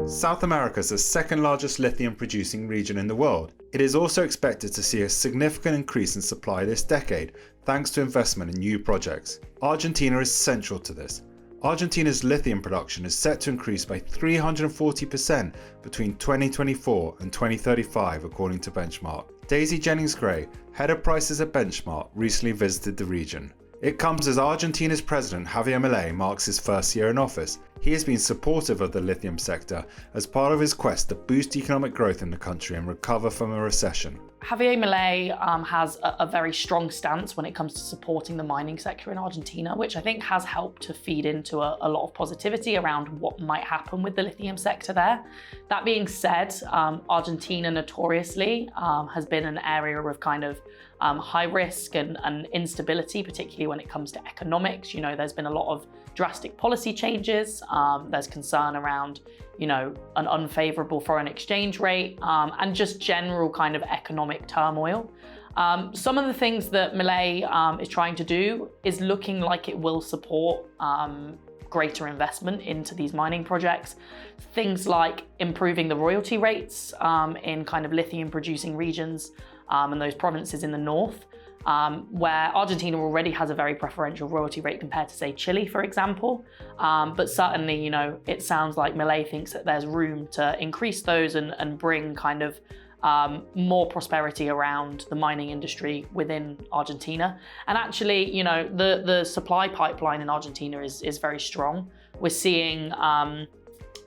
South America is the second largest lithium producing region in the world. It is also expected to see a significant increase in supply this decade, thanks to investment in new projects. Argentina is central to this. Argentina's lithium production is set to increase by 340% between 2024 and 2035, according to Benchmark. Daisy Jennings-Gray, head of prices at Benchmark, recently visited the region. It comes as Argentina's president Javier Milei marks his first year in office. He has been supportive of the lithium sector as part of his quest to boost economic growth in the country and recover from a recession. Javier Milei has a very strong stance when it comes to supporting the mining sector in Argentina, which I think has helped to feed into a lot of positivity around what might happen with the lithium sector there. That being said, Argentina notoriously has been an area of kind of high risk and instability, particularly when it comes to economics. You know, there's been a lot of drastic policy changes. There's concern around, you know, an unfavorable foreign exchange rate and just general kind of economic turmoil. Some of the things that Milei is trying to do is looking like it will support greater investment into these mining projects. Things like improving the royalty rates in kind of lithium producing regions and those provinces in the north, where Argentina already has a very preferential royalty rate compared to, say, Chile, for example. But certainly, you know, it sounds like Milei thinks that there's room to increase those and bring kind of more prosperity around the mining industry within Argentina. And actually, you know, the supply pipeline in Argentina is very strong. We're seeing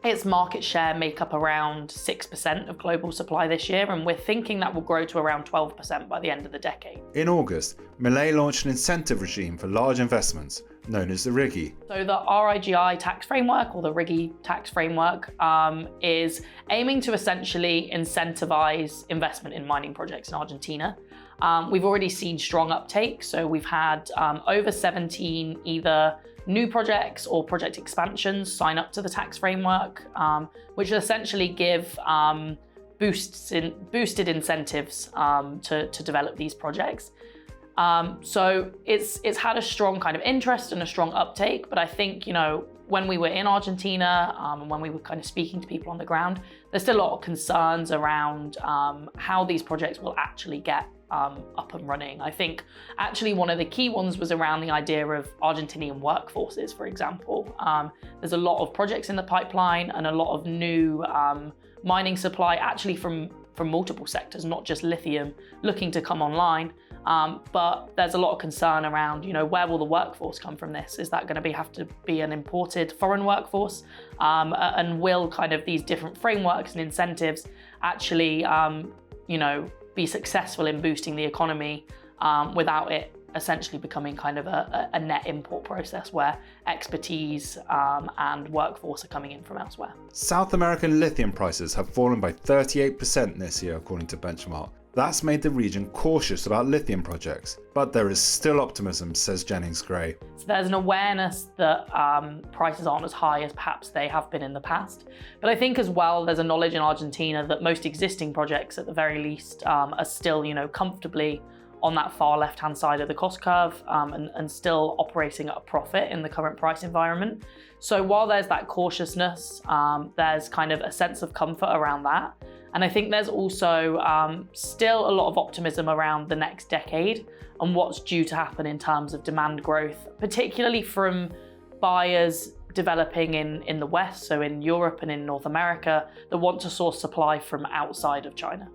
its market share make up around 6% of global supply this year, and we're thinking that will grow to around 12% by the end of the decade. In August, Milei launched an incentive regime for large investments, known as the RIGI. So the RIGI tax framework, or the RIGI tax framework, is aiming to essentially incentivize investment in mining projects in Argentina. We've already seen strong uptake, so we've had over 17 either new projects or project expansions sign up to the tax framework, which essentially give boosted incentives to develop these projects. So it's had a strong kind of interest and a strong uptake, but I think, you know, when we were in Argentina and when we were kind of speaking to people on the ground, there's still a lot of concerns around how these projects will actually get up and running. I think actually one of the key ones was around the idea of Argentinian workforces, for example. There's a lot of projects in the pipeline and a lot of new mining supply actually from multiple sectors, not just lithium, looking to come online. But there's a lot of concern around, you know, where will the workforce come from this? Is that going to have to be an imported foreign workforce? And will kind of these different frameworks and incentives actually, you know, be successful in boosting the economy without it essentially becoming kind of a net import process where expertise and workforce are coming in from elsewhere. South American lithium prices have fallen by 38% this year, according to Benchmark. That's made the region cautious about lithium projects. But there is still optimism, says Jennings-Gray. So there's an awareness that prices aren't as high as perhaps they have been in the past. But I think as well, there's a knowledge in Argentina that most existing projects, at the very least, are still, you know, comfortably on that far left-hand side of the cost curve and still operating at a profit in the current price environment. So while there's that cautiousness, there's kind of a sense of comfort around that. And I think there's also still a lot of optimism around the next decade and what's due to happen in terms of demand growth, particularly from buyers developing in the West, so in Europe and in North America, that want to source supply from outside of China.